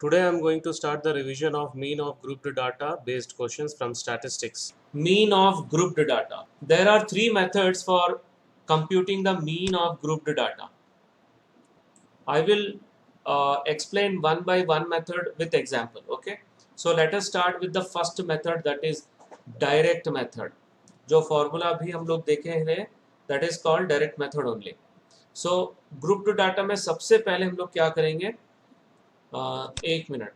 Today I am going to start the revision of mean of grouped data based questions from statistics. Mean of grouped data. There are three methods for computing the mean of grouped data. I will explain one by one method with example. Okay. So let us start with the first method, that is direct method. जो formula भी हम लोग देखे हैं, that is called direct method only. So grouped data में सबसे पहले हम लोग क्या करेंगे, एक मिनट,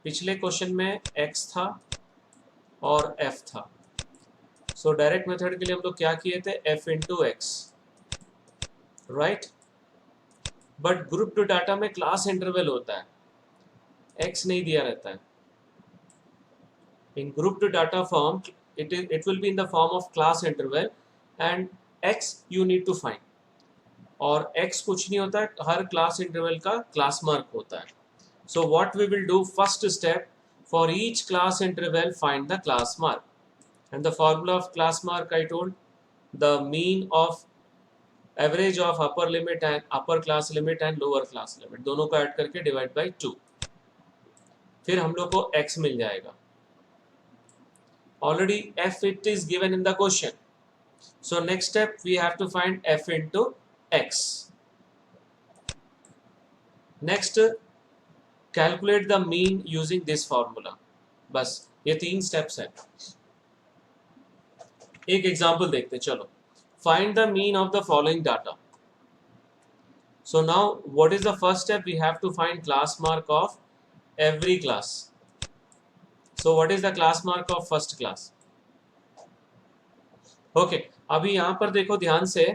पिछले क्वेश्चन में x था और f था. सो डायरेक्ट मेथड के लिए हम लोग क्या किए थे, f into x, right. But group two data में क्लास इंटरवल होता है, x नहीं दिया रहता है. In group two data form it will be in the form of class interval and x you need to find. और x कुछ नहीं होता है, हर क्लास इंटरवल का क्लास मार्क होता है. So what we will do, first step, for each class interval find the class mark, and the formula of class mark I told, the mean of average of upper limit and upper class limit and lower class limit, दोनों को add करके divide by 2, फिर हम लोग को x मिल जाएगा. Already f it is given in the question, so next step we have to find f into x. Next calculate the mean using this formula. बस ये तीन स्टेप्स है. एक एग्जांपल देखते, चलो. Find the mean of the following data. So now what is the first step, we have to find class mark of every class. So what is the class mark of first class. Okay, अभी यहां पर देखो ध्यान से,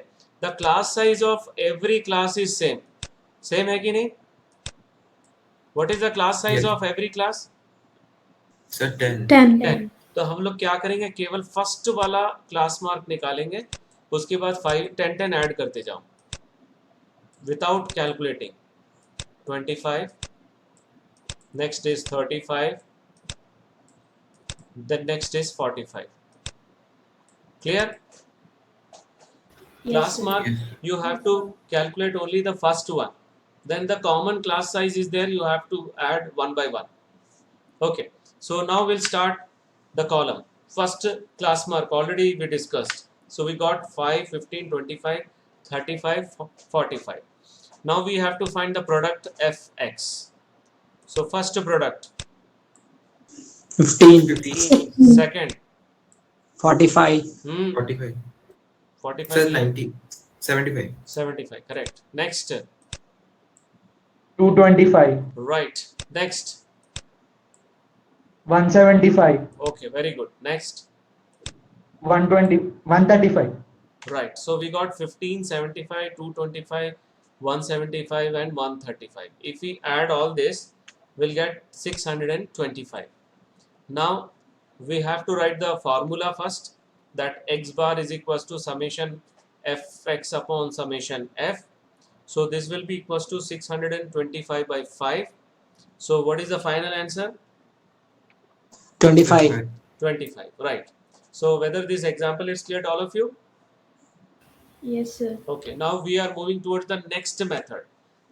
the class size of every class is same. Same है कि नहीं? What is the class size of every class? Sir, 10. 10. तो हम लोग क्या करेंगे, केवल फर्स्ट वाला क्लास मार्क निकालेंगे, उसके बाद 5 10 10 ऐड करते जाओ without calculating. 25, next is 35, then next is 45. Clear? Class mark, you have to calculate only the first one. Then the common class size is there, you have to add one by one. Okay, so now we'll start the column. First class mark already we discussed, so we got 5, 15, 25, 35, 45. Now we have to find the product fx. So first product 15. second 45. 45. 45 Sir, 90. 75. 75, correct. Next 225, right, next 175, okay, very good. Next 120, 135. right, so we got 15, 75, 225, 175 and 135. If we add all this, we'll get 625. Now we have to write the formula first, that x bar is equals to summation fx upon summation f. So this will be equals to 625 by 5. So what is the final answer? 25. 25, right. So whether this example is clear to all of you? Yes, sir. Okay, now we are moving towards the next method,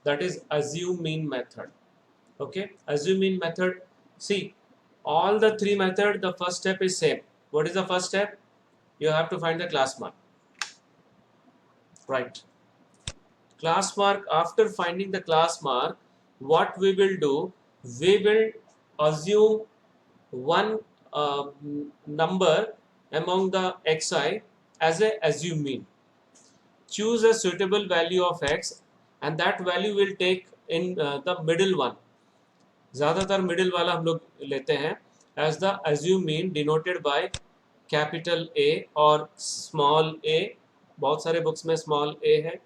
that is assume mean method. Okay, assume mean method. See, all the three methods, the first step is same. What is the first step? You have to find the class mark, right? Class mark, after finding the class mark, what we will do, we will assume one number among the xi as a assume mean. Choose a suitable value of x and that value will take in the middle one. ज़्यादातर middle वाला हम लोग लेते हैं as the assume mean, denoted by capital A और small a. बहुत सारे books में small a है,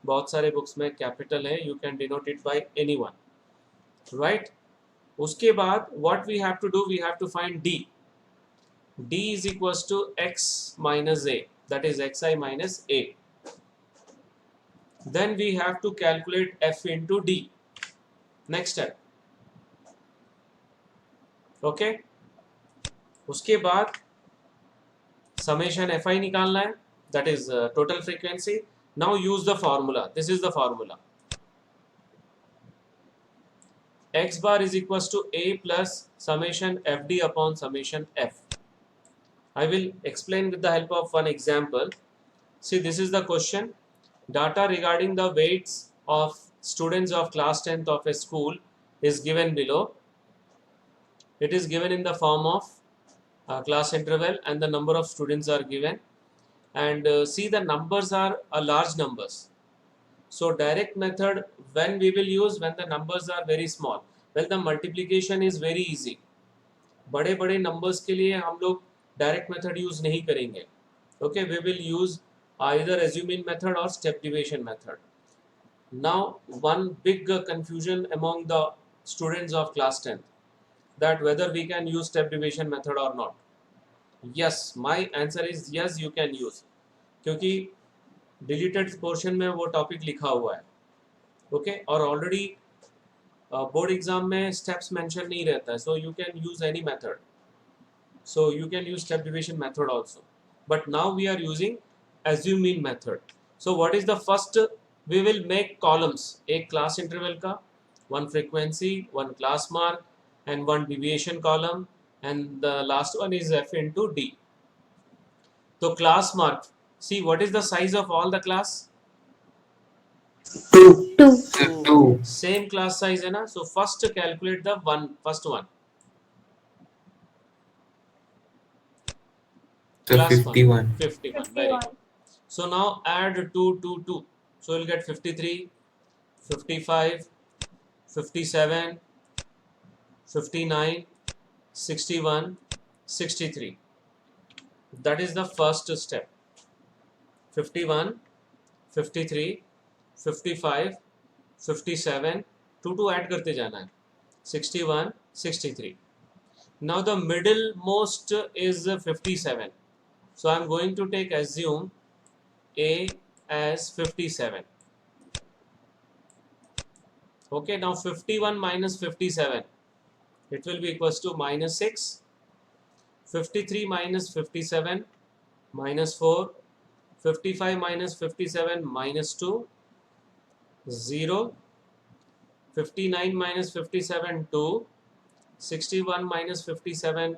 बहुत सारे बुक्स में कैपिटल है. You can denote it by any one, right. उसके बाद what we have to do, we have to find d. d is equals to x minus a, that is xi minus a. Then we have to calculate f into d. Next step. Okay, उसके बाद summation fi निकालना है, that is total frequency. Now use the formula. This is the formula. x bar is equals to a plus summation fd upon summation f. I will explain with the help of one example. See, this is the question. Data regarding the weights of students of class 10th of a school is given below. It is given in the form of class interval and the number of students are given. And see, the numbers are large numbers. So direct method when we will use when the numbers are very small. Well, the multiplication is very easy. बड़े बड़े numbers के लिए हम लोग direct method use नहीं करेंगे. Okay, we will use either assuming method or step deviation method. Now, one big confusion among the students of class 10th, that whether we can use step deviation method or not. Yes, my answer is yes, you can use, क्योंकि deleted portion में वो topic लिखा हुआ है. Okay, और already board exam में steps mention नहीं रहता है, so you can use any method. So you can use step deviation method also. But now we are using assume mean method. So what is the first? We will make columns. एक class interval का, one frequency, one class mark, and one deviation column, and the last one is f into d. So class mark. See, what is the size of all the class? 2. 2. Sir, 2. Same class size है ना? So first calculate the first one. Sir, Class 51. 51. Very good. So now add 2, 2, 2. So you'll get 53, 55, 57, 59, 61, 63. That is the first step. 51, 53, 55, 57, 2 add करते जाना है. 61, 63. Now the middle most is 57. So I am going to take assume A as 57. Okay, now 51 minus 57, it will be equals to minus 6. 53 minus 57, minus 4. 55 minus 57, minus 2. 0. 59 minus 57, 2. 61 minus 57,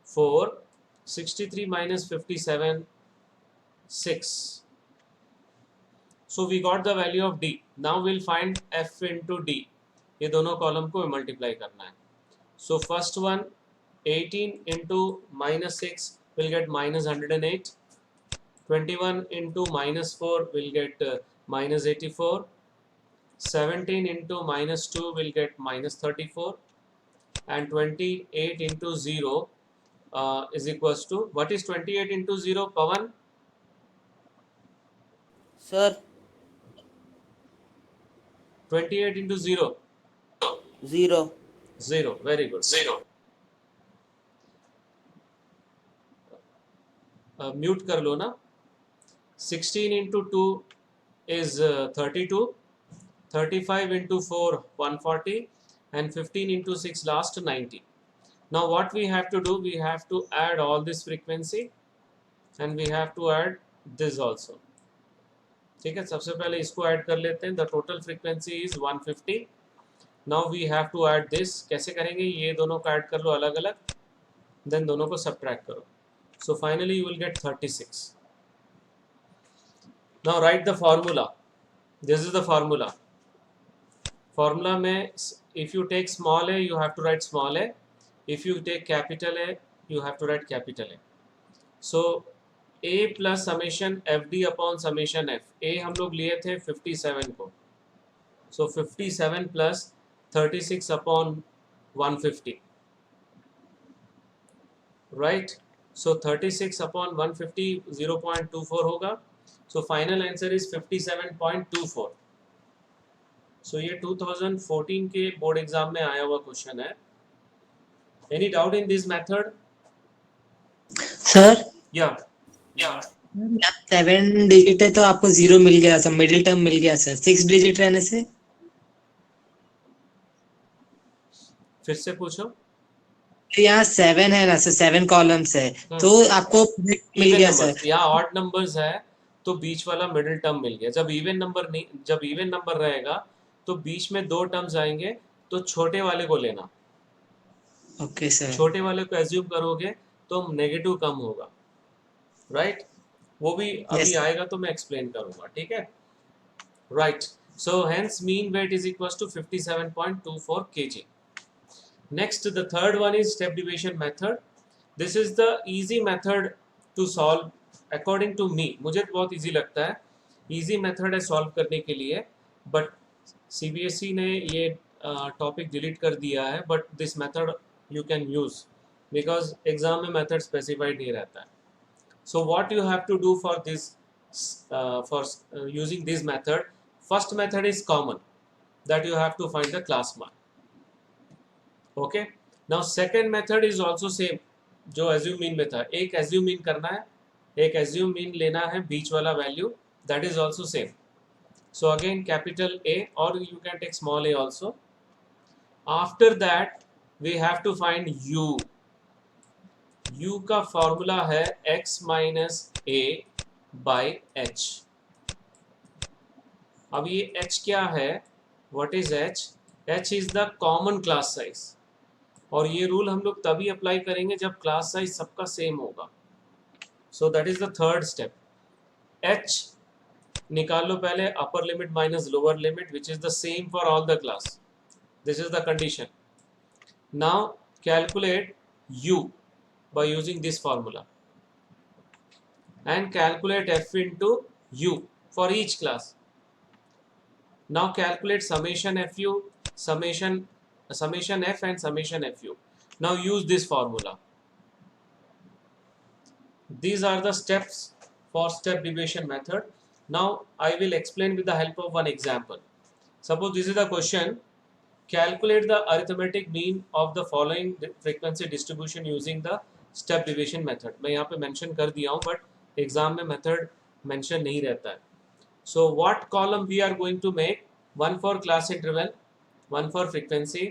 4. 63 minus 57, 6. So we got the value of d. Now we'll find f into d. ये दोनों column को multiply करना है. So first one, 18 into minus 6 will get minus 108. 21 into minus 4 will get minus 84. 17 into minus 2 will get minus 34. And 28 into 0 is equals to, what is 28 into 0, Pawan? Sir, 28 into 0. 0. 0. Very good. 0. Mute कर लो ना. 16 into 2 is 32. 35 into 4, 140. And 15 into 6 last 90. Now what we have to do, we have to add all this frequency and we have to add this also. ठीक है, सबसे पहले इसको add कर लेते हैं. The total frequency is 150. Now we have to add this. कैसे करेंगे? ये दोनों को ऐड कर लो अलग अलग, then दोनों को subtract करो. So finally you will get 36. Now write the formula. This is the formula. Formula में if you take small a, you have to write small a. If you take capital A, you have to write capital A. So A plus summation FD upon summation F. A हम लोग लिए थे 57 को. So 57 plus 36 upon 150. Right? So 36 upon 150, 0.24 होगा. So final answer is 57.24. So ये 2014 के board exam में आया हुआ क्वेश्चन है. Any doubt in this method? Sir Yeah. 7 digit है तो आपको 0 मिल गया सर, मिडिल टर्म मिल गया सर. 6 डिजिट रहने से फिर से पूछो. यहाँ 7 है ना सर, 7 कॉलम्स है तो आपको मिल गया सर. यहाँ ऑड नंबर्स है तो बीच वाला मिडिल टर्म मिल गया. जब इवन नंबर नहीं, जब इवन नंबर रहेगा तो बीच में 2 टर्म्स आएंगे तो छोटे वाले को लेना, ओके सर। छोटे वाले को एज्यूम करोगे तो नेगेटिव कम होगा, राइट? वो भी अभी यस आएगा तो मैं एक्सप्लेन करूंगा, ठीक है? Right, so hence mean weight is equals to 57.24 kg. Next, the third one is step deviation method. This is the easy method to solve according to me. मुझे बहुत easy लगता है, easy method है solve करने के लिए, but CBSE ने ये topic delete कर दिया है, but this method you can use because exam में method specified नहीं रहता है. So what you have to do for this, using this method, first method is common, that you have to find the class mark. Okay, now second method is also same जो assume mean में था, एक assume mean करना है, एक assume mean लेना है बीच वाला value, that is also same. So again capital A or you can take small a also. After that we have to find u. u का फॉर्मूला है x minus a by h. अब ये h क्या है? What is h? h is the common class size. और ये rule हम लोग तभी अप्लाई करेंगे जब क्लास साइज सबका सेम होगा. So that is the third step. h निकाल लो पहले, upper limit minus lower limit which is the same for all the class. This is the condition. Now calculate u by using this formula and calculate f into u for each class. Now calculate summation fu, summation f and summation fu. Now use this formula. These are the steps for step deviation method. Now I will explain with the help of one example. Suppose this is the question. Calculate the arithmetic mean of the following frequency distribution using the step deviation method. मैं यहाँ पे mention कर दिया हूँ but exam में method mention नहीं रहता है. So what column we are going to make? One for class interval, one for frequency,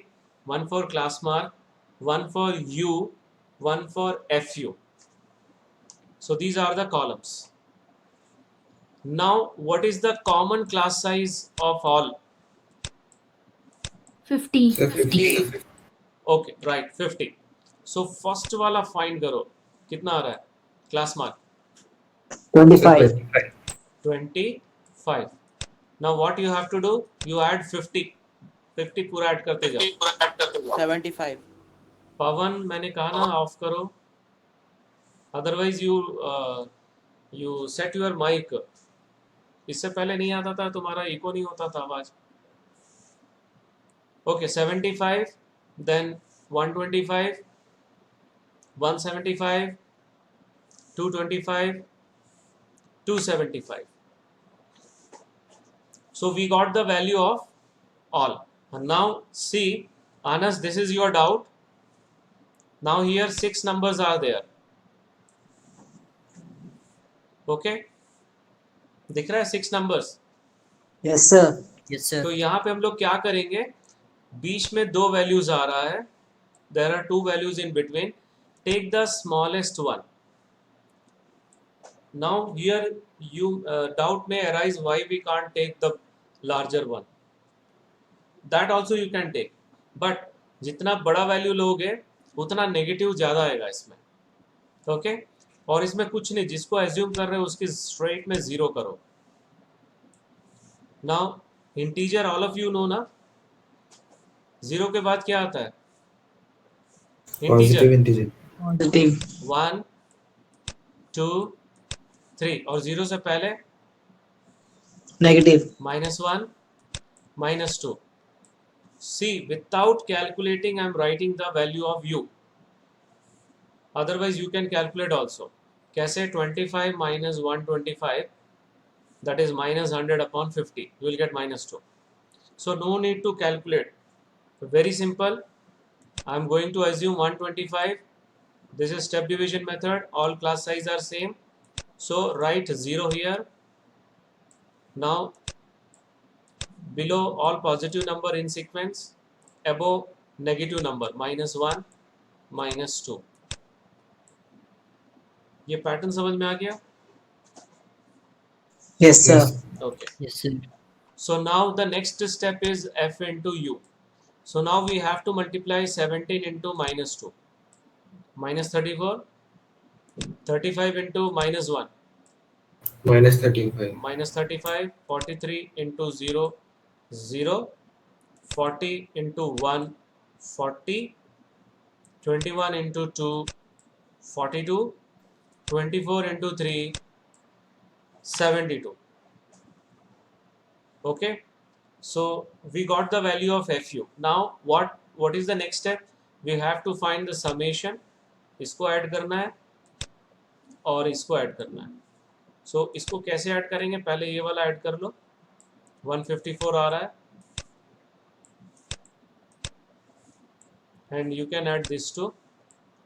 one for class mark, one for u, one for fu. So these are the columns. Now what is the common class size of all? 50. Sir, 50. Okay, right, 50. So first वाला find करो, कितना आ रहा है? Class mark 25. 25. Now what you have to do? You add 50. 50 पूरा add करते जाओ. 75. पवन मैंने कहा ना ऑफ करो, otherwise you set your mic. इससे पहले नहीं आता था, तुम्हारा इको नहीं होता था आवाज. Okay, 75, then 125, 175, 225, 275. So we got the value of all. And now see, Anas, this is your doubt. Now here 6 numbers are there. Okay, दिख रहा है 6 numbers. Yes sir. यस तो सर. यहाँ पे हम लोग क्या करेंगे? बीच में 2 वैल्यूज आ रहा है. There are 2 values in between. Take the smallest one. Now here you doubt may arise why we can't take the larger one. That also you can take. But जितना बड़ा वैल्यू लोगे उतना नेगेटिव ज़्यादा आएगा इसमें. Okay, और इसमें कुछ नहीं, जिसको एज्यूम कर रहे हो उसकी स्ट्रेट में 0 करो. Now integer all of you know ना, 0 के बाद क्या आता है? Positive integer. integer. पॉजिटिव. 1, 2, 3 और 0 से पहले negative. -1, -2. See, without calculating I am writing the value of u. Otherwise you can calculate also. कैसे? 25 minus 125, that is minus 100 upon 50. You will get -2. So no need to calculate. Very simple. I am going to assume 125. This is step division method. All class size are same. So write 0 here. Now below all positive number in sequence, above negative number -1, -2. ये pattern समझ में आ गया? Yes sir. Yes. Okay. Yes sir. So now the next step is f into u. So now we have to multiply 17 into minus 2. Minus 34. 35 into minus 1. Minus 35. Minus 35. 43 into 0. 0. 40 into 1. 40. 21 into 2. 42. 24 into 3. 72. Okay. So we got the value of FU. Now what is the next step? We have to find the summation. इसको add करना है और इसको add करना है. So इसको कैसे add करेंगे? पहले ये वाला ऐड कर लो. 154 आ रहा है. And you can add this to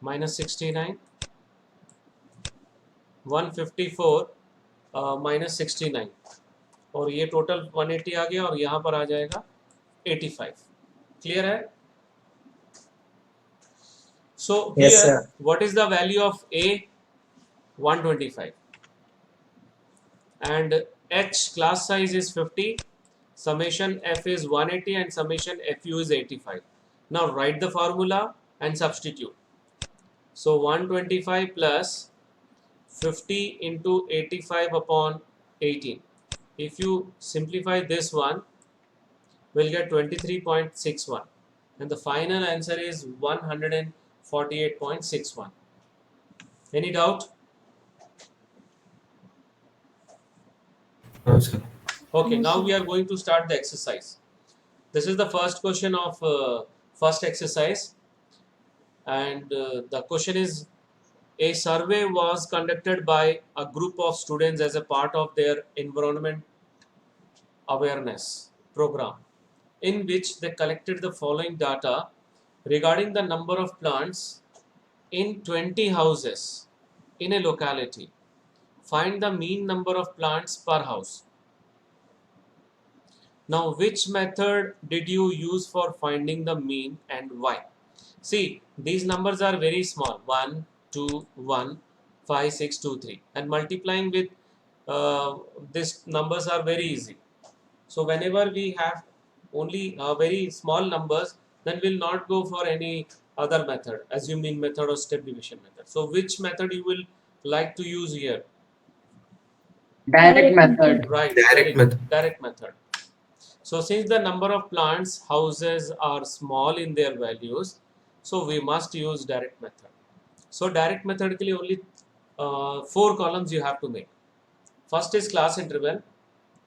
minus 69. 154 minus 69. और ये टोटल 180 आ गया और यहाँ पर आ जाएगा 85. क्लियर है? So Yes, here, sir. what is the value of A? 125. And H class size is 50. Summation F is 180 and summation FU is 85. Now write the formula and substitute. So 125 plus 50 into 85 upon 18. If you simplify this one, we'll get 23.61. And the final answer is 148.61. Any doubt? No, sir. Okay, No, now sir. we are going to start the exercise. This is the first question of first exercise. And the question is, a survey was conducted by a group of students as a part of their environment awareness program, in which they collected the following data regarding the number of plants in 20 houses in a locality. Find the mean number of plants per house. Now, which method did you use for finding the mean and why? See, these numbers are very small. 1, 2, 1, 5, 6, 2, 3. And multiplying with these numbers are very easy. So, whenever we have only very small numbers, then we'll not go for any other method, assuming method or step division method. So, which method you will like to use here? Direct method. Right, Direct method. direct method. So since the number of plants, houses are small in their values, so we must use direct method. So direct method के लिए only 4 columns you have to make. First is class interval,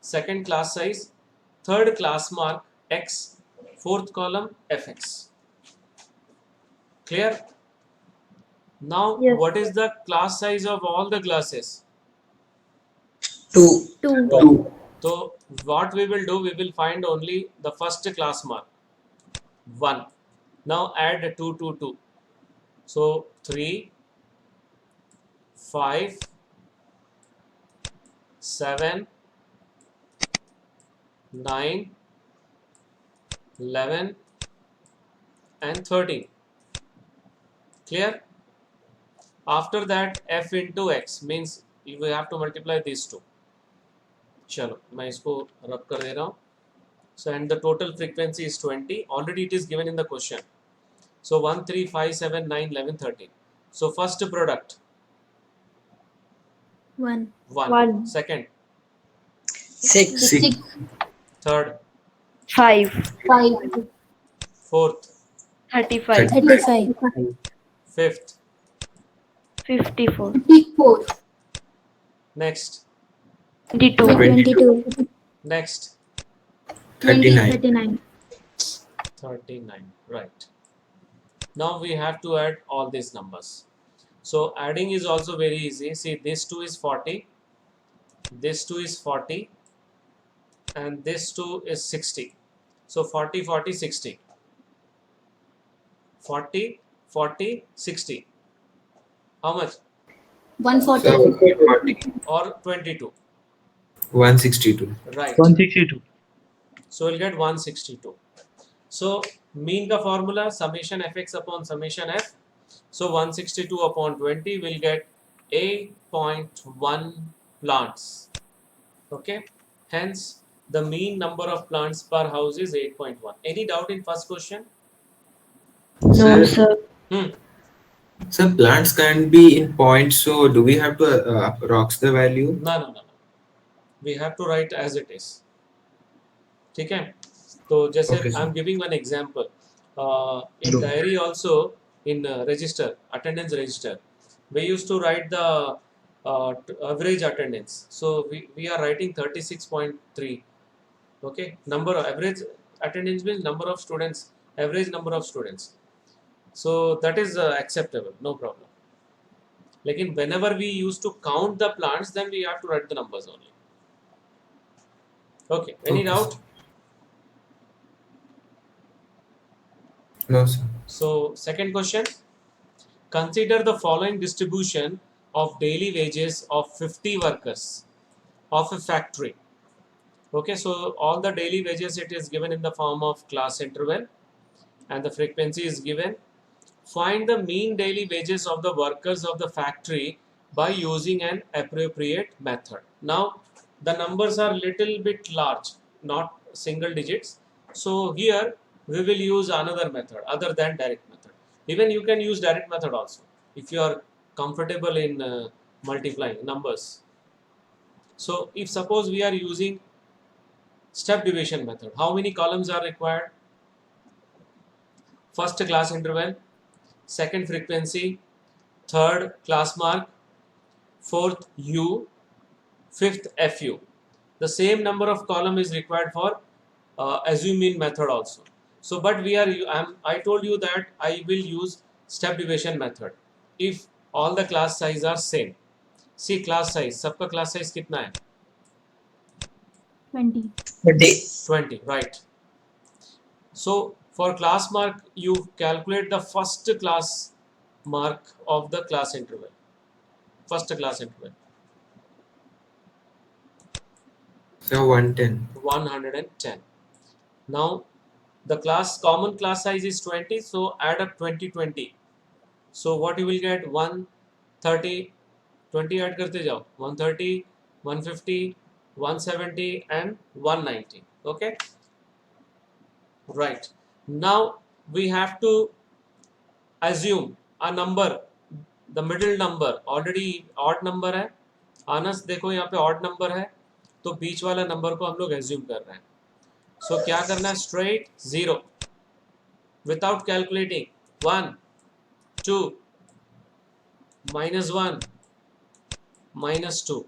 second class size, third class mark x, fourth column fx. Clear? Now Yes. what is the class size of all the classes? 2. 2. 2. So what we will do, we will find only the first class mark 1. Now add 2 to 2. So 3, 5, 7, 9, 11 and 13. Clear? After that f into x means you will have to multiply these two. चलो मैं इसको रब कर दे रहा हूँ. So and the total frequency is 20. Already it is given in the question. So 1, 3, 5, 7, 9, 11, 13. So first product 1. 1. One. Second, 6. 6. third, 5. fourth, 35. 35. fifth, 54. next, 22. next, 39. 39. Right. Now we have to add all these numbers. So adding is also very easy. See, this 2 is 40, this 2 is 40, and this 2 is 60. So 40, 40, 60. 40, 40, 60. How much? 140. 40. Or 22. 162. Right. 162. So we'll get 162. So mean का formula summation fx upon summation f. So 162 upon 20 will get 8.1 plants. Okay. Hence the mean number of plants per house is 8.1. Any doubt in first question? No, Sir, sir. sir, plants can be in points, so do we have to approx the value? No. We have to write as it is. ठीक है? तो जैसे Okay, I sir. Am giving one example. In diary also, in register, attendance register, we used to write the average attendance. So we are writing 36.3. Okay, number of average attendance means number of students, average number of students. So that is acceptable, no problem. Lekin whenever we used to count the plants, then we have to write the numbers only. Okay, any Okay, doubt? sir. No, sir. So second question, consider the following distribution of daily wages of 50 workers of a factory. Okay, so all the daily wages, it is given in the form of class interval and the frequency is given. Find the mean daily wages of the workers of the factory by using an appropriate method. Now the numbers are little bit large, not single digits. So here we will use another method other than direct method. Even you can use direct method also if you are comfortable in multiplying numbers. So if suppose we are using step deviation method, how many columns are required? First class interval, second frequency, third class mark, fourth U, fifth FU. The same number of column is required for assume mean method also. So, but we are I told you that I will use step deviation method if all the class size are same. See class size, सबका class size कितना है? 20. 20, right? So for class mark, you calculate the first class mark of the class interval. First class interval. So 110. 110. Now the common class size is 20, so add up 20 20. So what you will get? 130, 20 add karte jao. 130, 150, 170 and 190. Okay, right. Now we have to assume a number, the middle number already odd number है. आनस देखो यहाँ पे odd number है, तो बीच वाला number को हम लोग assume कर रहे हैं. So क्या करना है? Straight 0 without calculating. 1, 2, -1, -2.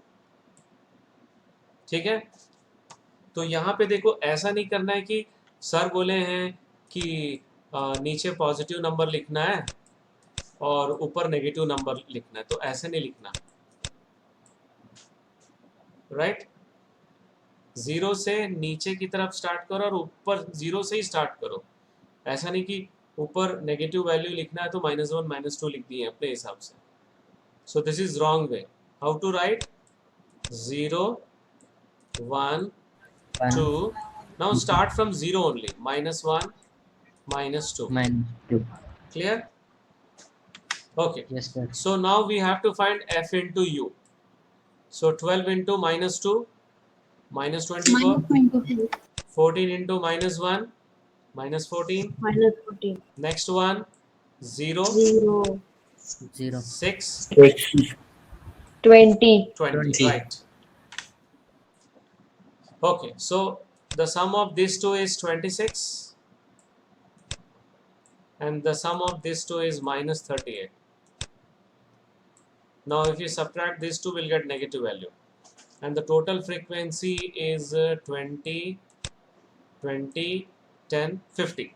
ठीक है? तो यहाँ पे देखो ऐसा नहीं करना है कि सर बोले हैं कि नीचे पॉजिटिव नंबर लिखना है और ऊपर नेगेटिव नंबर लिखना है, तो ऐसे नहीं लिखना. राइट, 0 से नीचे की तरफ स्टार्ट करो और ऊपर 0 से ही स्टार्ट करो. ऐसा नहीं कि ऊपर नेगेटिव वैल्यू लिखना है तो -1 -2 लिख दिए अपने हिसाब से. So this is wrong way. How to write? 0, 1, 2. Now start from 0 only. -1, -2. -2. Clear? Okay. Yes, sir. So now we have to find f into u. So 12 into -2, -24. -24. 14 into -1, -14. -14. Next one, 0, 0. 0. 6, 20. 20. Right. Okay. So the sum of these two is 26. And the sum of these two is -38. Now if you subtract these two, we'll get negative value. And the total frequency is 20, 20, 10, 50.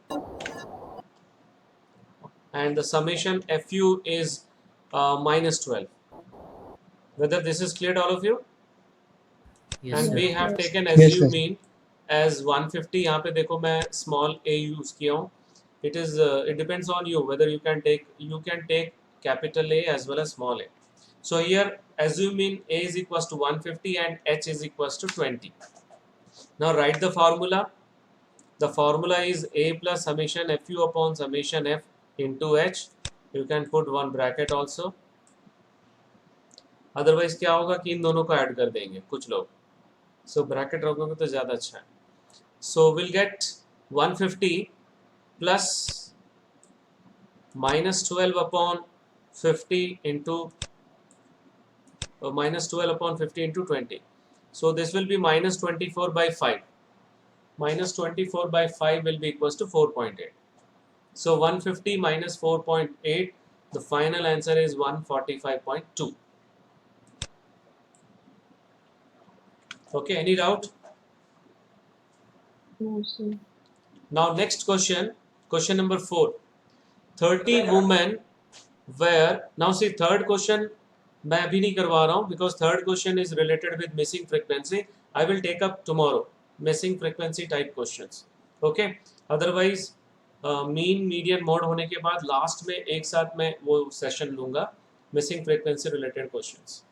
And the summation FU is -12. Whether this is clear to all of you? Yes, And sir. we have Yes. taken Yes, assume sir. mean as 150. यहाँ पे देखो मैं small a use किया हूँ. It is it depends on you whether you can take capital A as well as small a. So here assume mean a is equals to 150 and h is equals to 20. Now write the formula. The formula is a plus summation fu upon summation f into h. You can put one bracket also. Otherwise क्या होगा कि इन दोनों को add कर देंगे कुछ लोग. So bracket रखोगे तो ज़्यादा अच्छा है. So we'll get 150 plus minus 12 upon 50 into minus 12 upon 50 into 20. So this will be minus 24 by 5. Minus 24 by 5 will be equals to 4.8. So 150 minus 4.8, the final answer is 145.2. Okay, any doubt? No, sir. Now next question, question number 4. 30 women were, now see third question मैं अभी नहीं करवा रहा हूँ because third question is related with missing frequency. I will take up tomorrow missing frequency type questions. Okay, otherwise mean median mode होने के बाद last में एक साथ मैं वो सेशन लूंगा मिसिंग फ्रीक्वेंसी रिलेटेड क्वेश्चंस.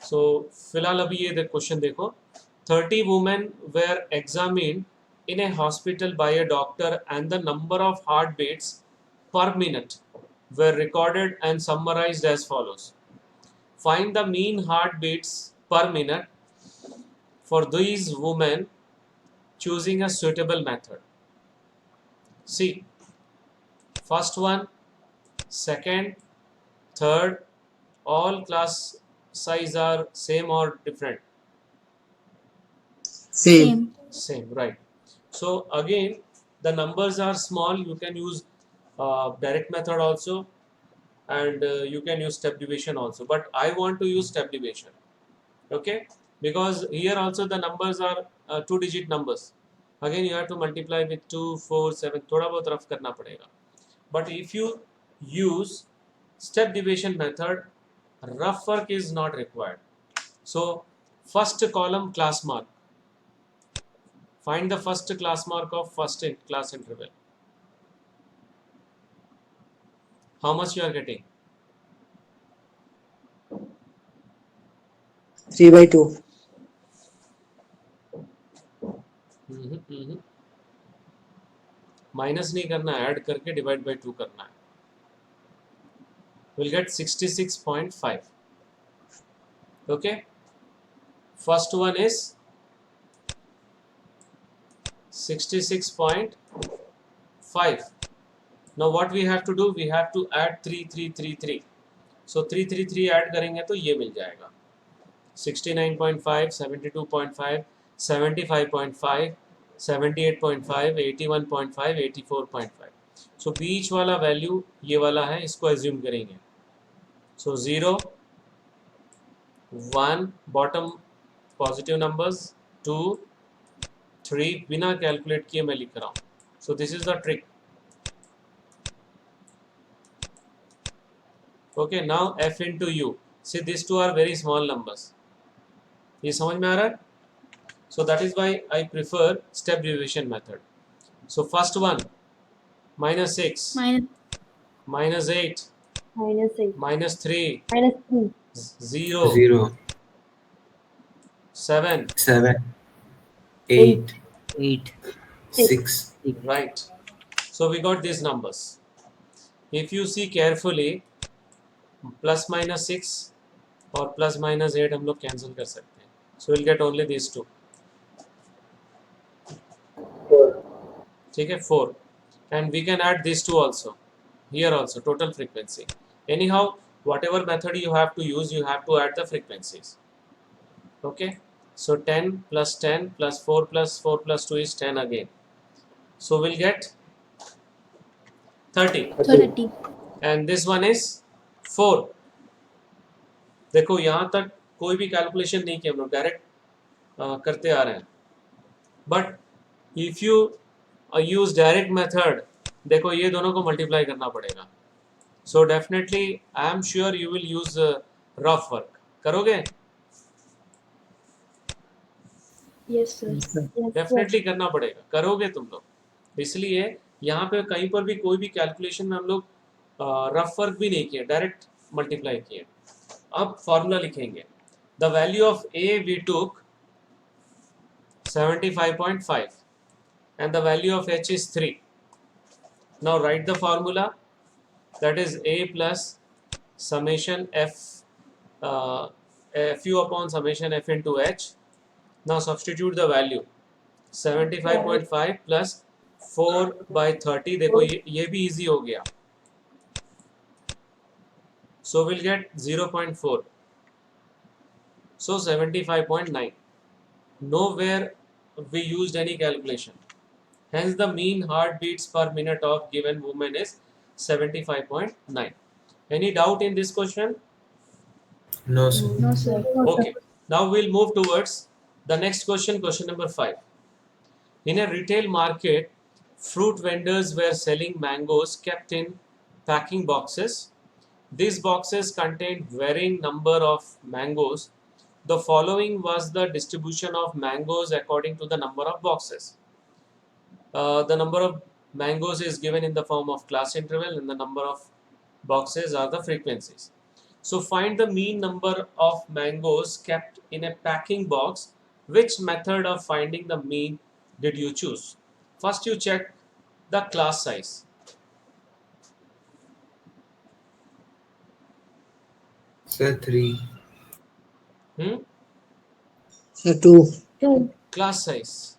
सो फिलहाल अभी ये क्वेश्चन देखो. 30 women were examined in a hospital by a doctor and the number of heartbeats per minute were recorded and summarized as follows. Find the mean heartbeats per minute for these women choosing a suitable method. See, first one, second, third, all class size are same or different? Same. Same, right. So again, the numbers are small. You can use direct method also, and you can use step deviation also. But I want to use step deviation. Okay, because here also the numbers are 2-digit numbers. Again, you have to multiply with 2, 4, 7. थोड़ा बहुत rough करना पड़ेगा. But if you use step deviation method, rough work is not required. So first column class mark. Find the first class mark of first class interval. How much you are getting? 3/2. Minus नहीं करना, add करके divide by 2 करना है. We'll get 66.5. Okay, first one is 66.5. Now what we have to do, we have to add 3333. So 333 add करेंगे तो ये मिल जाएगा 69.5, 72.5, 75.5, 78.5, 81.5, 84.5. सो बीच वाला वैल्यू ये वाला है, इसको एज्यूम करेंगे. सो 0, 1 बॉटम पॉजिटिव नंबर्स, 2, 3 बिना कैलकुलेट किए मैं लिख रहा हूँ. सो this is the trick. Okay, now f into u. See, these two are very small numbers. ये समझ में आ रहा है? So that is why I prefer step deviation method. So first one, minus 6, minus 8, minus 3, minus 3, 0, 0, 7, 7, 8, 8. 6. right. So we got these numbers. If you see carefully, plus minus 6 और plus minus 8 हम लोग cancel कर सकते हैं. So we'll get only these two. ठीक है, 4. And we can add these two also. Here also, total frequency. Anyhow, whatever method you have to use, you have to add the frequencies. Okay. So 10 plus 10 plus 4 plus 4 plus 2 is 10 again. So we'll get 30. 30. And this one is 4. देखो यहाँ तक कोई भी calculation नहीं किया हम लोग, direct करते आ रहे हैं. But if you use direct method, देखो ये दोनों को मल्टीप्लाई करना पड़ेगा. So definitely I am sure you will use rough work. करोगे? Yes, sir. Yes, sir. Yes, sir. Definitely करना पड़ेगा, करोगे तुम लोग. इसलिए यहाँ पे कहीं पर भी कोई भी कैलकुलेशन में हम लोग रफ वर्क भी नहीं किए, डायरेक्ट मल्टीप्लाई किए. अब फॉर्मूला लिखेंगे. The value of A we took 75.5 and the value of h is 3. Now write the formula, that is a plus summation f fu upon summation f into h. Now substitute the value 75.5 plus 4 by 30. देखो ये भी easy हो गया. So we'll get 0.4. So 75.9. Nowhere we used any calculation. Hence the mean heartbeats per minute of given woman is 75.9. Any doubt in this question? No, sir. No, sir. Okay. Now we'll move towards the next question, question number 5. In a retail market, fruit vendors were selling mangoes kept in packing boxes. These boxes contained varying number of mangoes. The following was the distribution of mangoes according to the number of boxes. The number of mangoes is given in the form of class interval and the number of boxes are the frequencies. So find the mean number of mangoes kept in a packing box. Which method of finding the mean did you choose? First you check the class size. Sir, 3. Sir, 2. 2. Class size.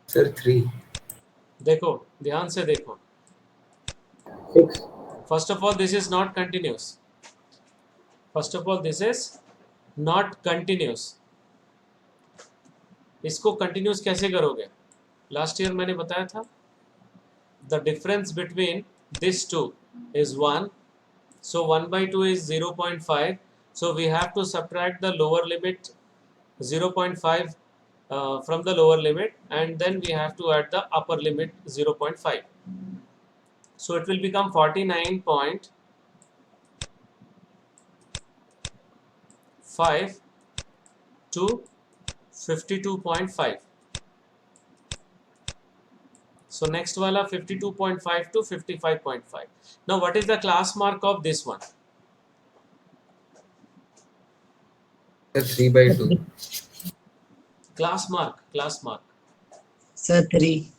Sir, 3. देखो ध्यान से देखो. 6. First of all, this is not continuous. First of all, this is not continuous. इसको continuous कैसे करोगे? Last year मैंने बताया था. The difference between this two is 1. So 1 by 2 is 0.5. So we have to subtract the lower limit 0.5 from the lower limit, and then we have to add the upper limit 0.5. So it will become 49.5 to 52.5. So next wala 52.5 to 55.5. Now what is the class mark of this one? Sir, 3 by 2. Class mark. Sir, 3.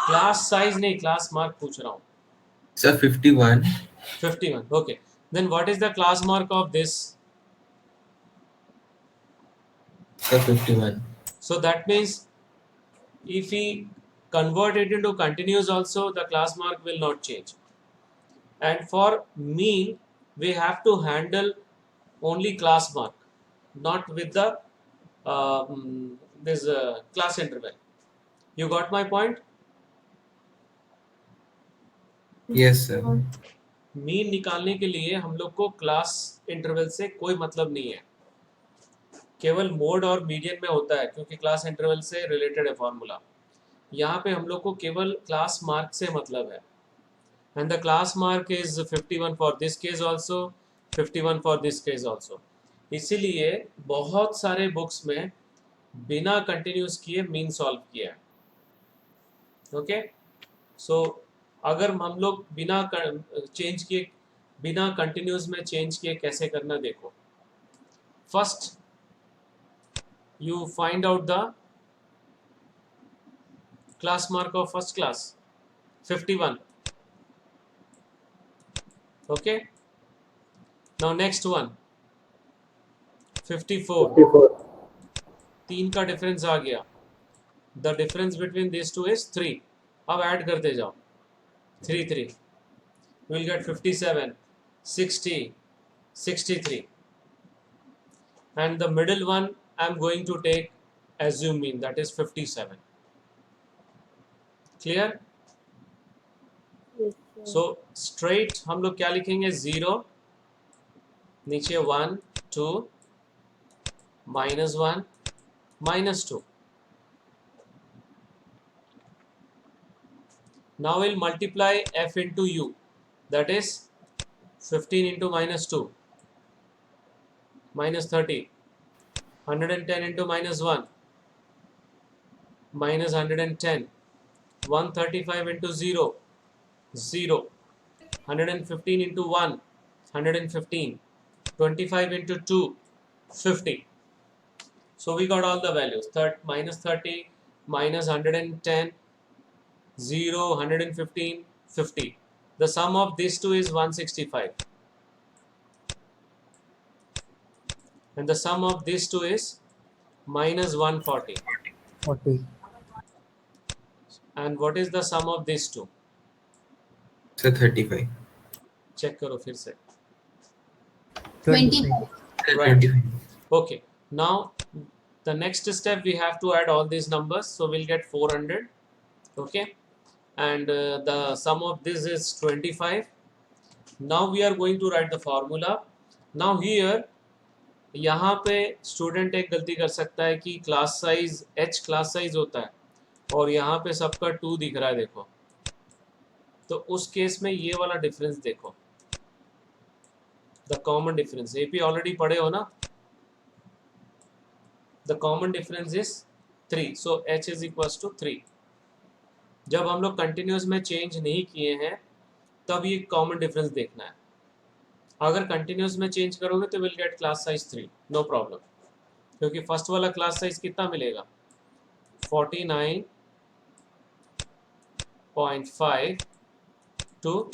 Class size नहीं, class mark पूछ रहा हूँ. Sir, 51. 51. Okay. Then what is the class mark of this? Sir, 51. So that means if we convert it into continuous also, the class mark will not change. And for mean, we have to handle only class mark, not with the this class interval. You got my point? Yes, sir. Mean निकालने के लिए हम लोग को class interval से कोई मतलब नहीं है, केवल मोड और मीडियन में होता है, क्योंकि क्लास इंटरवल से रिलेटेड है फॉर्मूला. यहाँ पे हम लोग को केवल क्लास मार्क से मतलब है. And the class mark is 51 for this case also, 51 for this case also. इसीलिए बहुत सारे बुक्स में बिना कंटिन्यूस किए मीन सॉल्व किया है. ओके. सो अगर हम लोग बिना चेंज किए, बिना कंटिन्यूस में चेंज किए कैसे करना देखो. First you find out the class mark of first class, 51. Okay. Now next one, 54. 54. 3 का डिफरेंस आ गया. The difference between these two is 3. अब ऐड करते जाओ. 3 3 we'll get 57, 60, 63. And the middle one I'm going to take assume mean, that is 57. Clear? Yes, sir. So straight हम लोग क्या लिखेंगे? 0, नीचे 1 2 -1 -2. Now we'll multiply f into u, that is 15 into -2 -30, 110 into -1 -110, 135 into 0 0, 115 into 1 115, 25 into 2 50. So we got all the values. -30, -110, 0, 115, 50. The sum of these two is 165. And the sum of these two is -140. 40. And what is the sum of these two? Sir, 35. Check करो फिर से. 25. Right. Okay. Now the next step we have to add all these numbers. So we'll get 400. Okay. And the sum of this is 25. Now we are going to write the formula. Now here यहाँ पे student एक गलती कर सकता है कि class size h class size होता है और यहाँ पे सबका 2 दिख रहा है. देखो, तो उस केस में ये वाला डिफरेंस देखो, the common difference. AP already पढ़े हो ना. The common difference is 3. So h is equals to 3. जब हम लोग कंटिन्यूस में चेंज नहीं किए हैं तब ये कॉमन डिफरेंस देखना है. अगर कंटिन्यूस में चेंज करोगे तो will get class size 3, no problem. क्योंकि फर्स्ट वाला क्लास साइज कितना मिलेगा, 49.5 to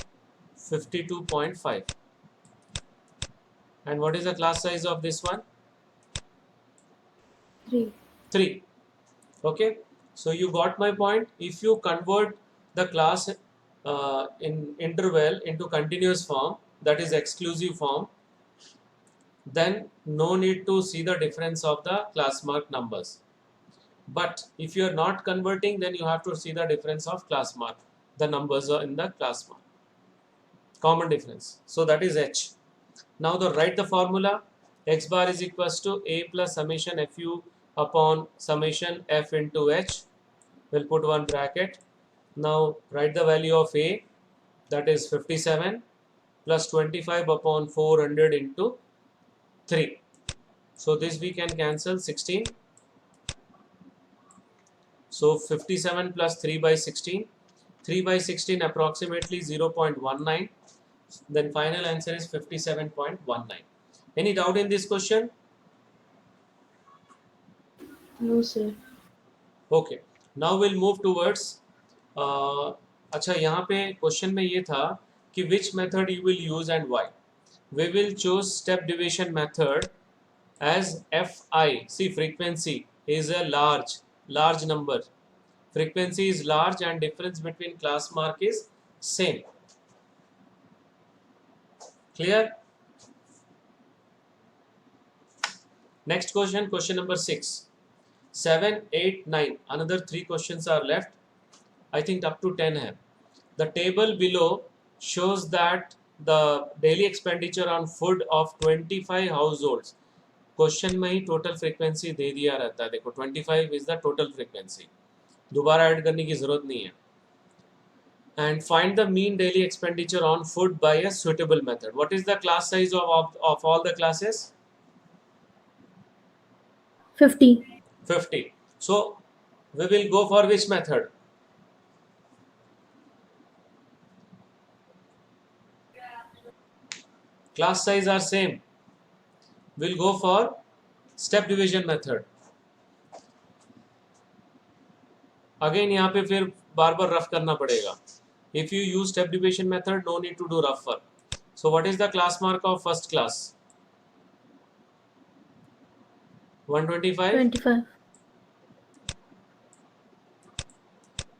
52.5. And what is the class size of this one? 3. 3. Okay, so you got my point. If you convert the class in interval into continuous form, that is exclusive form, then no need to see the difference of the class mark numbers. But if you are not converting, then you have to see the difference of class mark. The numbers are in the class mark. Common difference. So that is h. Now write the formula. X bar is equals to a plus summation fu upon summation f into h. We'll put one bracket. Now write the value of a, that is 57, plus 25 upon 400 into 3. So this we can cancel 16. So 57 plus 3 by 16. 3 by 16 approximately 0.19. Then final answer is 57.19. Any doubt in this question? No, sir. Okay. Now we'll move towards अच्छा, यहाँ पे question में ये था कि which method you will use and why. We will choose step deviation method as fi. See, frequency is a large number. Frequency is large and difference between class mark is same. Clear? Next question, question number 6. 7, 8, 9. Another 3 questions are left. I think up to 10 hai. The table below shows that the daily expenditure on food of 25 households. Question में ही total frequency दे दिया रहता है. देखो 25 is the total frequency, दोबारा add करने की जरूरत नहीं है. And find the mean daily expenditure on food by a suitable method. What is the class size of all the classes? 50. 50. So we will go for which method? Class size are same. We'll go for step division method. Again यहाँ पे फिर बार बार rough करना पड़ेगा. If you use step division method, no need to do rough work. So what is the class mark of first class? 125. 25.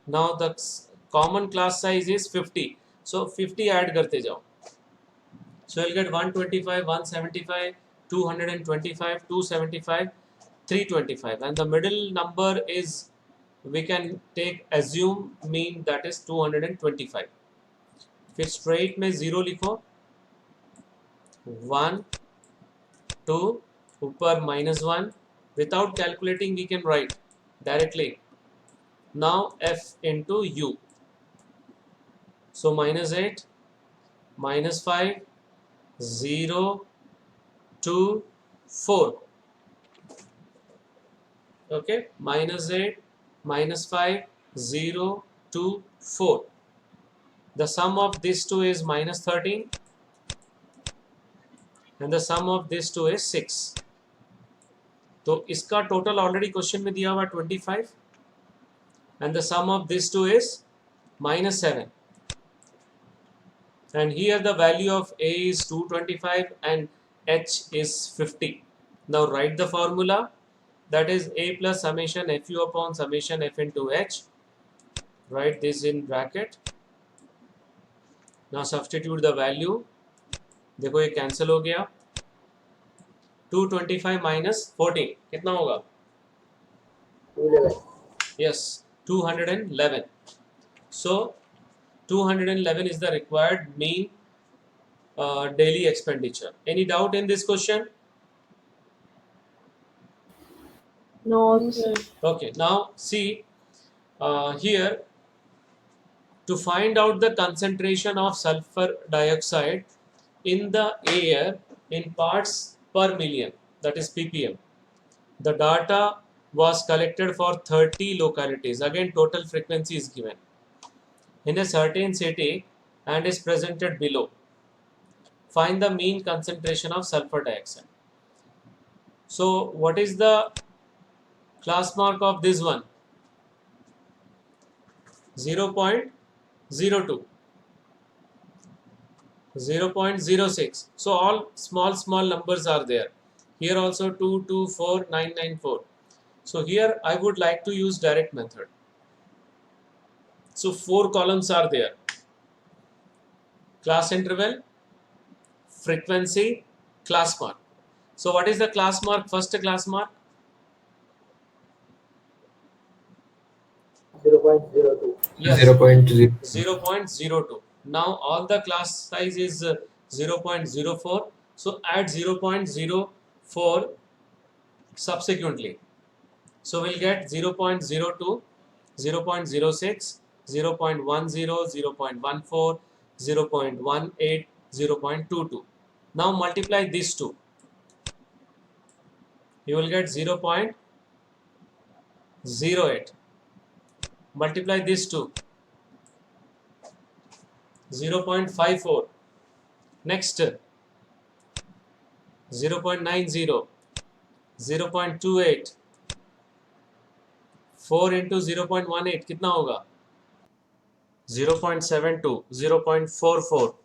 Now the common class size is 50. So 50 add करते जाओ. So you'll get 125, 175, 225, 275, 325, and the middle number is, we can take assume mean, that is 225. फिर straight में 0 लिखो, 1, 2, ऊपर -1. Without calculating we can write directly. Now f into u. So -8, -5, 0, 2, 4. Okay, -8, -5, 0, 2, 4. The sum of these two is -13 and the sum of these two is 6. तो इसका total already question में दिया हुआ 25 and the sum of these two is -7. And here the value of a is 225 and h is 50. Now write the formula, that is a plus summation fu upon summation f into h. Write this in bracket. Now substitute the value. देखो ये cancel हो गया. 225 minus 14 कितना होगा? 211. Yes, 211. So 211 is the required mean daily expenditure. Any doubt in this question? No, sir. Okay, now see here, to find out the concentration of sulfur dioxide in the air in parts per million, that is ppm. The data was collected for 30 localities. Again, total frequency is given in a certain city and is presented below. Find the mean concentration of sulfur dioxide. So, what is the class mark of this one? 0.02, 0.06. So, all small numbers are there. Here also 224994. So, here I would like to use direct method. So, 4 columns are there: class interval, frequency, class mark. So, what is the class mark? First class mark 0.02. yes, 0.0. 0.02. Now all the class size is 0.04. So add 0.04 subsequently. So we'll get 0.02, 0.06, 0.10, 0.14, 0.18, 0.22. Now multiply these two. You will get 0.08. Multiply these two. 0.54. Next 0.90, 0.28, 4 into 0.18 कितना होगा? 0.72, 0.44.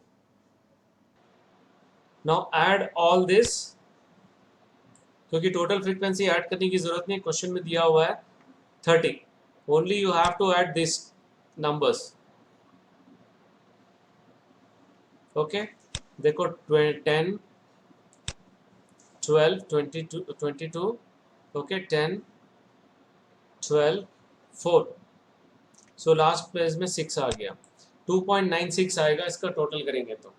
Now add all this, क्योंकि total frequency add करने की जरूरत नहीं, question में दिया हुआ है 30. Only you have to add these numbers. Okay, देखो 10, 12, 22, okay, 10, 12, 4. सो लास्ट पेज में 6 आ गया, 2.96 आएगा इसका टोटल करेंगे तो.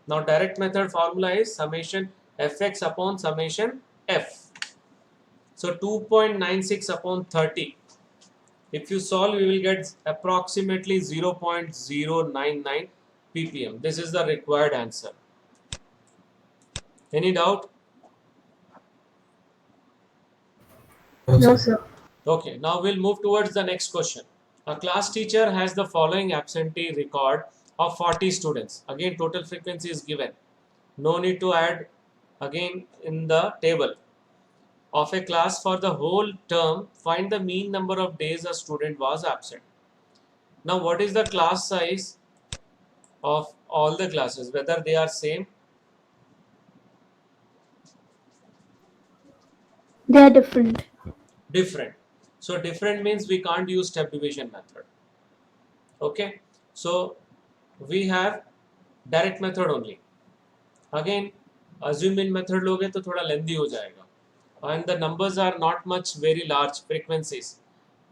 Now direct method formula is summation fx upon summation f. So 2.96 upon 30. If you solve, you will get approximately 0.099 ppm. This is the required answer. Any doubt? No, sir. Okay, now we'll move towards the next question. A class teacher has the following absentee record of 40 students. Again, total frequency is given. No need to add again in the table. Of a class for the whole term, find the mean number of days a student was absent. Now, what is the class size of all the classes, whether they are same? They are different. Different. So different means we can't use step division method. Okay, so we have direct method only. Again, assume in method लोगे तो थोड़ा lengthy हो जाएगा. And the numbers are not much very large, frequencies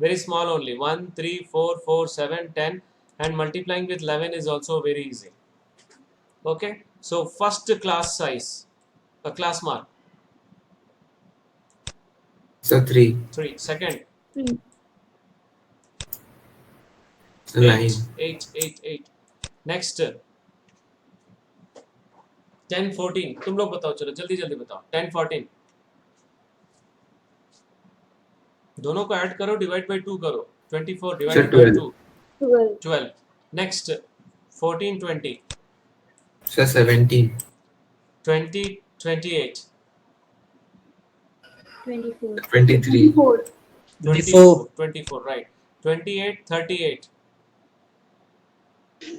very small only, 1, 3, 4, 4, 7, 10, and multiplying with 11 is also very easy. Okay, so first class size, a class mark So 3. 3. Second 3. 9. 8. Next 10, 14. तुम लोग बताओ, चलो जल्दी जल्दी बताओ. 10, 14. दोनों को ऐड करो, डिवाइड बाय 2 करो. 24 divided by 2, 12. 12. Next 14, 20. So 17. 20, 28. 24. 23. 24. 24, right. 28, 38.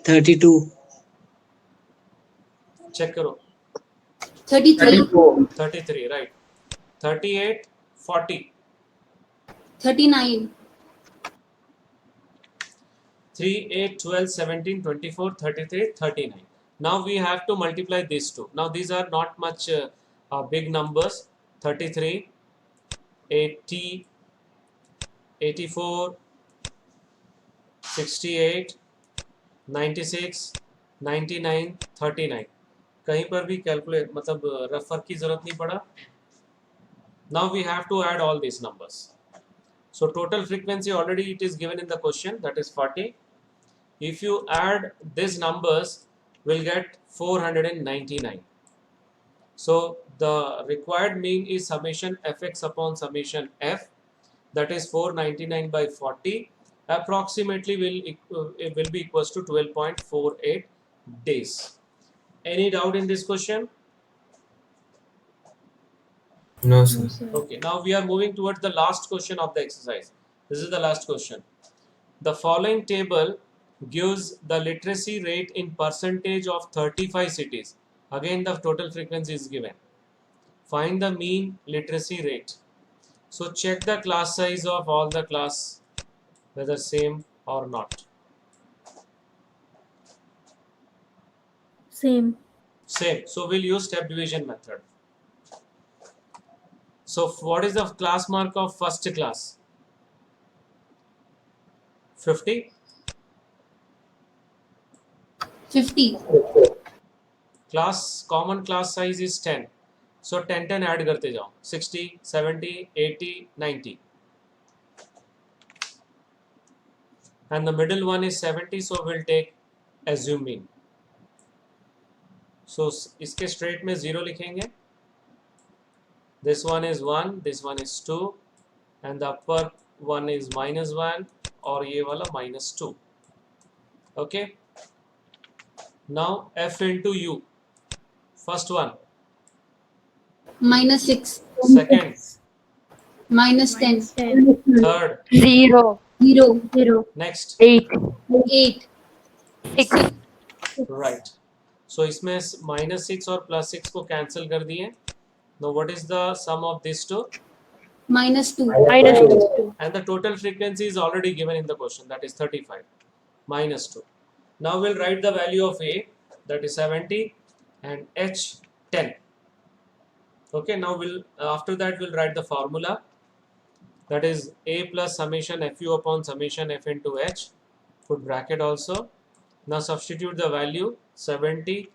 32, check करो. 33, 33, right. 38, 40. 39, 3, 8, 12, 17, 24, 33, 39. Now we have to multiply these two. Now these are not much big numbers. 33, 80, 84, 68, 96, 99, 39. कहीं पर भी कैलकुलेट मतलब रफर की जरूरत नहीं पड़ा. Now we have to add all these numbers. So total frequency already it is given in the question, that is 40. If you add these numbers, we'll get 499. So the required mean is summation fx upon summation f, that is 499 by 40, approximately it will be equals to 12.48 days. Any doubt in this question? No, sir. No, sir. Okay, now we are moving towards the last question of the exercise. This is the last question. The following table gives the literacy rate in percentage of 35 cities. Again, the total frequency is given. Find the mean literacy rate. So check the class size of all the class, whether same or not. Same. Same. So we'll use step division method. So what is the class mark of first class? 50. 50. Class common class size is 10. So 10 add करते जाओ. 60, 70, 80, 90. And the middle one is 70, so we'll take assume mean. So इसके straight में 0 लिखेंगे. This one is 1, this one is 2, and the upper one is -1 और ये वाला -2. Okay. Now f into u. First one. -6. Second. -10. 10. Third. 0. 0. Next. 8. 8. 6. Right. So इसमें -6 और +6 को cancel कर दिए. Now what is the sum of these two? -2. And the total frequency is already given in the question, that is 35 -2. Now we'll write the value of A, that is 70, and H 10. Okay, now after that we'll write the formula, that is A plus summation fu upon summation f into H, put bracket also. Now substitute the value 70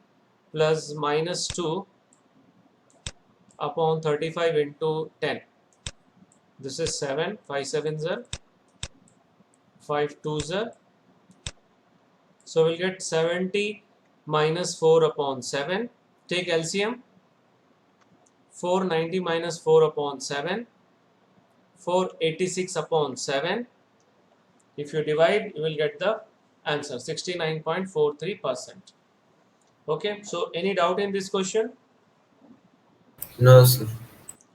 plus -2 upon 35 into 10. This is 7, 5 7s are 5 2s are. So we'll get 70 minus 4 upon 7. Take LCM. 490 minus 4 upon 7. 486 upon 7. If you divide, you will get the answer 69.43%. Okay, so any doubt in this question? No, sir.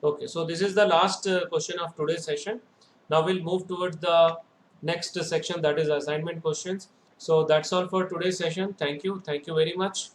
Okay, so this is the last question of today's session. Now we'll move towards the next section, that is assignment questions. So that's all for today's session. Thank you very much.